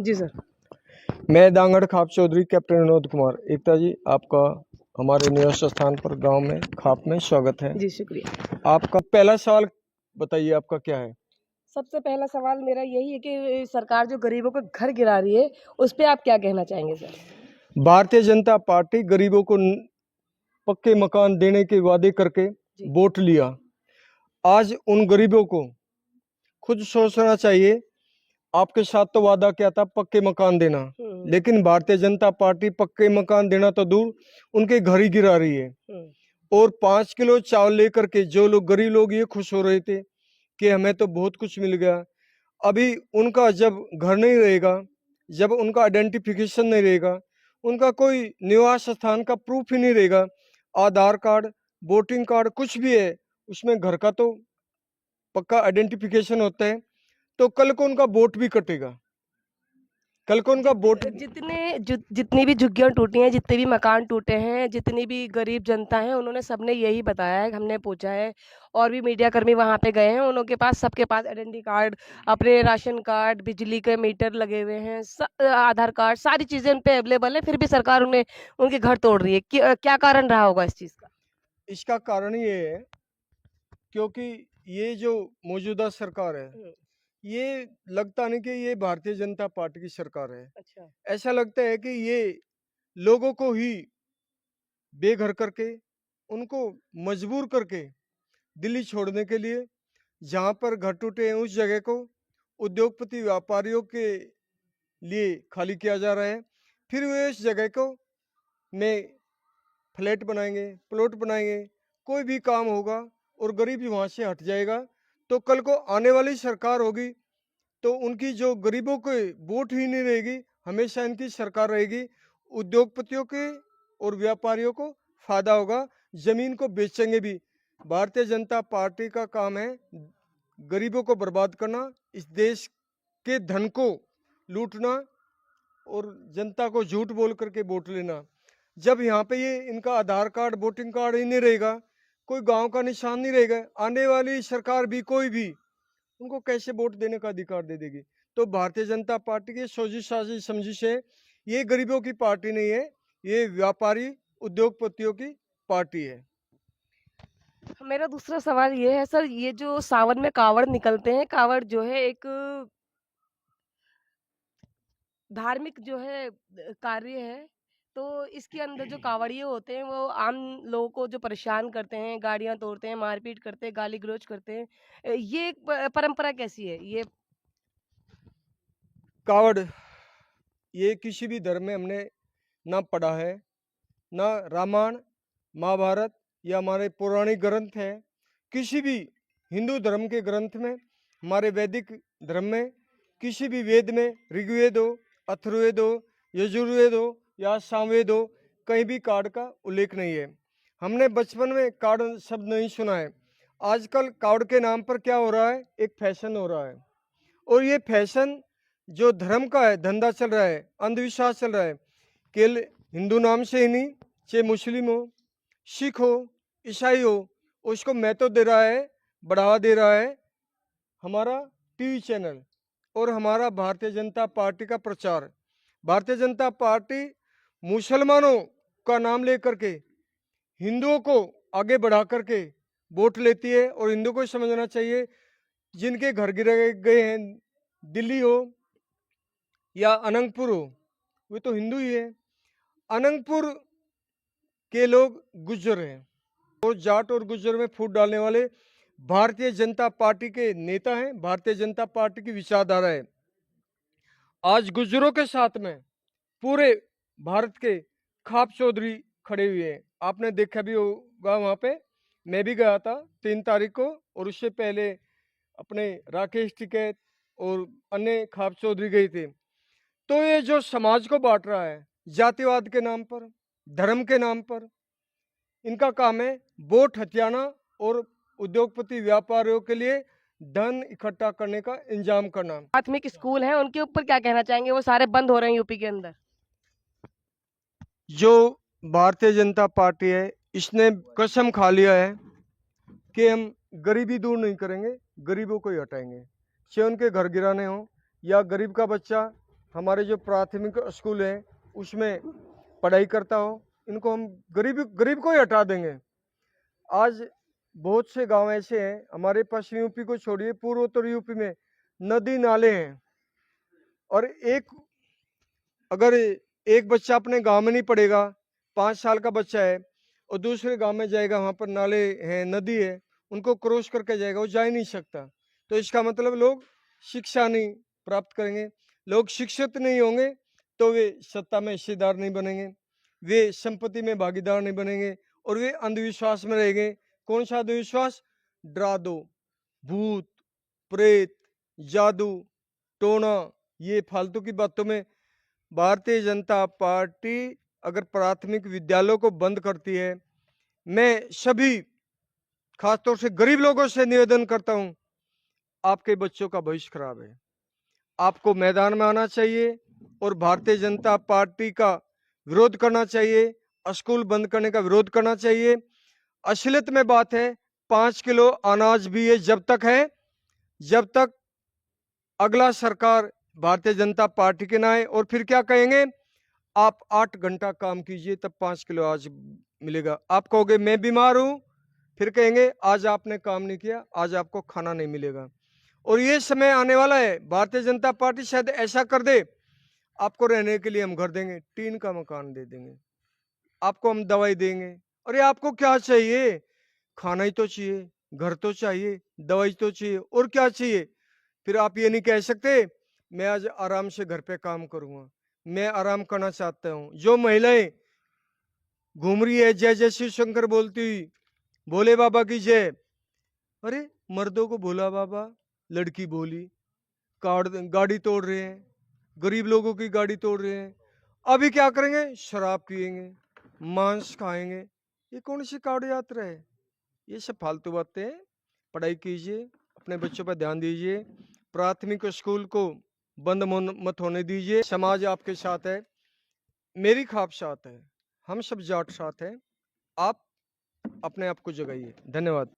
जी sir. मैं दांगड़ खाप Chaudhary captain Vinod Kumar. एकता जी, आपका हमारे निवास स्थान पर गांव में खाप में स्वागत है। जी शुक्रिया। आपका पहला सवाल बताइए, आपका क्या है? सबसे पहला सवाल मेरा यही है कि सरकार जो गरीबों को घर गिरा रही है उस पे आप क्या कहना चाहेंगे सर? भारतीय जनता पार्टी गरीबों को पक्के मकान देने के वादे करके वोट लिया। आज उन गरीबों को खुद सोचना चाहिए। आपके साथ तो वादा क्या था, पक्के मकान देना, लेकिन भारतीय जनता पार्टी पक्के मकान देना तो दूर, उनके घर ही गिरा रही है। और 5 किलो चावल लेकर के जो लोग गरीब लोग ये खुश हो रहे थे कि हमें तो बहुत कुछ मिल गया, अभी उनका जब घर नहीं रहेगा, जब उनका आइडेंटिफिकेशन नहीं रहेगा, उनका कोई निवास स्थान का प्रूफ ही नहीं रहेगा, आधार कार्ड, वोटिंग कार्ड कुछ भी है, उसमें घर का तो पक्का आइडेंटिफिकेशन होता है, तो कल को उनका वोट भी कटेगा। कल को उनका वोट जितनी भी झुग्गियां टूटी हैं, जितने भी मकान टूटे हैं, जितनी भी गरीब जनता है, उन्होंने सबने यही बताया है, हमने पूछा है और भी मीडिया कर्मी वहाँ पे गए हैं, उनके पास सबके पास आइडेंटिटी कार्ड, अपने राशन कार्ड, बिजली के मीटर लगे हुए हैं, आधार कार्ड, सारी चीज़ें उन पे अवेलेबल है, फिर भी सरकार उन्हें उनके घर तोड़ रही है। क्या कारण रहा होगा इस चीज़ का? इसका कारण ये है क्योंकि ये जो मौजूदा सरकार है, ये लगता नहीं कि ये भारतीय जनता पार्टी की सरकार है। अच्छा। ऐसा लगता है कि ये लोगों को ही बेघर करके, उनको मजबूर करके दिल्ली छोड़ने के लिए, जहां पर घर टूटे हैं उस जगह को उद्योगपति व्यापारियों के लिए खाली किया जा रहा है। फिर वे इस जगह को में फ्लैट बनाएंगे, प्लॉट बनाएंगे, कोई भी काम होगा और गरीबी वहां से हट जाएगा। तो कल को आने वाली सरकार होगी तो उनकी जो गरीबों को वोट ही नहीं रहेगी, हमेशा इनकी सरकार रहेगी। उद्योगपतियों के और व्यापारियों को फायदा होगा, जमीन को बेचेंगे भी। भारतीय जनता पार्टी का काम है गरीबों को बर्बाद करना, इस देश के धन को लूटना और जनता को झूठ बोल करके वोट लेना। जब यहाँ पे ये इनका आधार कार्ड, वोटिंग कार्ड ही नहीं रहेगा, कोई गांव का निशान नहीं रहेगा, आने वाली सरकार भी कोई भी उनको कैसे वोट देने का अधिकार दे देगी? तो भारतीय जनता पार्टी की सोची साजिश समझिश है, ये गरीबों की पार्टी नहीं है, ये व्यापारी उद्योगपतियों की पार्टी है। मेरा दूसरा सवाल ये है सर, ये जो सावन में कावड़ निकलते हैं, कावड़ जो है एक धार्मिक जो है कार्य है, तो इसके अंदर जो कावड़िए होते हैं वो आम लोगों को जो परेशान करते हैं, गाड़ियां तोड़ते हैं, मारपीट करते हैं, गाली गलौज करते हैं, ये एक परंपरा कैसी है ये? कावड़ ये किसी भी धर्म में हमने ना पढ़ा है, ना रामायण महाभारत या हमारे पौराणिक ग्रंथ है, किसी भी हिंदू धर्म के ग्रंथ में, हमारे वैदिक धर्म में, किसी भी वेद में, ऋग्वेद हो, अथर्ववेद हो, यजुर्वेद हो या सामवेद हो, कहीं भी कार्ड का उल्लेख नहीं है। हमने बचपन में कार्ड शब्द नहीं सुना है। आजकल कार्ड के नाम पर क्या हो रहा है, एक फैशन हो रहा है, और ये फैशन जो धर्म का है, धंधा चल रहा है, अंधविश्वास चल रहा है। केवल हिंदू नाम से ही नहीं, चाहे मुस्लिम हो, सिख हो, ईसाई हो, उसको महत्व दे रहा है, बढ़ावा दे रहा है हमारा टीवी चैनल और हमारा भारतीय जनता पार्टी का प्रचार। भारतीय जनता पार्टी मुसलमानों का नाम लेकर के हिंदुओं को आगे बढ़ा करके वोट लेती है, और हिंदुओं को समझना चाहिए जिनके घर गिराए गए हैं, दिल्ली हो या अनंतपुर हो, वे तो हिंदू ही है। अनंतपुर के लोग गुज्जर हैं, और जाट और गुज्जर में फूट डालने वाले भारतीय जनता पार्टी के नेता हैं, भारतीय जनता पार्टी की विचारधारा है। आज गुज्जरों के साथ में पूरे भारत के खाप चौधरी खड़े हुए हैं। आपने देखा भी होगा, वहां पे मैं भी गया था 3 तारीख को, और उससे पहले अपने राकेश टिकैत और अन्य खाप चौधरी गए थे। तो ये जो समाज को बांट रहा है जातिवाद के नाम पर, धर्म के नाम पर, इनका काम है वोट हथियाना और उद्योगपति व्यापारियों के लिए धन इकट्ठा करने का इंतजाम करना। प्राथमिक स्कूल है, उनके ऊपर क्या कहना चाहेंगे? वो सारे बंद हो रहे हैं यूपी के अंदर। जो भारतीय जनता पार्टी है, इसने कसम खा लिया है कि हम गरीबी दूर नहीं करेंगे, गरीबों को ही हटाएंगे। चाहे उनके घर गिराने हो या गरीब का बच्चा हमारे जो प्राथमिक स्कूल है उसमें पढ़ाई करता हो, इनको हम गरीब को ही हटा देंगे। आज बहुत से गांव ऐसे हैं, हमारे पश्चिम यूपी को छोड़िए, पूर्वोत्तर यूपी में नदी नाले हैं, और अगर एक बच्चा अपने गांव में नहीं पढ़ेगा, 5 साल का बच्चा है, और दूसरे गांव में जाएगा, वहां पर नाले हैं, नदी है, उनको क्रॉस करके जाएगा, वो जा ही नहीं सकता। तो इसका मतलब लोग शिक्षा नहीं प्राप्त करेंगे, लोग शिक्षित नहीं होंगे तो वे सत्ता में हिस्सेदार नहीं बनेंगे, वे संपत्ति में भागीदार नहीं बनेंगे, और वे अंधविश्वास में रहेंगे। कौन सा अंधविश्वास? डरा दो, भूत प्रेत, जादू टोना, ये फालतू की बातों में भारतीय जनता पार्टी अगर प्राथमिक विद्यालयों को बंद करती है, मैं सभी खासतौर से गरीब लोगों से निवेदन करता हूं, आपके बच्चों का भविष्य खराब है, आपको मैदान में आना चाहिए और भारतीय जनता पार्टी का विरोध करना चाहिए, स्कूल बंद करने का विरोध करना चाहिए। असलियत में बात है, 5 किलो अनाज भी ये जब तक है, जब तक अगला सरकार भारतीय जनता पार्टी के ना आए, और फिर क्या कहेंगे, आप 8 घंटा काम कीजिए तब 5 किलो आज मिलेगा। आप कहोगे मैं बीमार हूं, फिर कहेंगे आज आपने काम नहीं किया, आज आपको खाना नहीं मिलेगा। और ये समय आने वाला है, भारतीय जनता पार्टी शायद ऐसा कर दे, आपको रहने के लिए हम घर देंगे, टीन का मकान दे देंगे, आपको हम दवाई देंगे। अरे आपको क्या चाहिए? खाना ही तो चाहिए, घर तो चाहिए, दवाई तो चाहिए, और क्या चाहिए? फिर आप ये नहीं कह सकते मैं आज आराम से घर पे काम करूंगा, मैं आराम करना चाहता हूं। जो महिलाएं घूम रही है जय जय शिव शंकर बोलती हुई, भोले बाबा की जय, अरे मर्दों को भोला बाबा, लड़की भोली, गाड़ी तोड़ रहे हैं, गरीब लोगों की गाड़ी तोड़ रहे हैं। अभी क्या करेंगे? शराब पिएंगे, मांस खाएंगे। ये कौन सी कावड़ यात्रा है? ये सब फालतू बातें हैं। पढ़ाई कीजिए, अपने बच्चों पर ध्यान दीजिए, प्राथमिक स्कूल को बंद मत होने दीजिए। समाज आपके साथ है, मेरी खाप साथ है, हम सब जाट साथ हैं। आप अपने आप को जगाइए। धन्यवाद।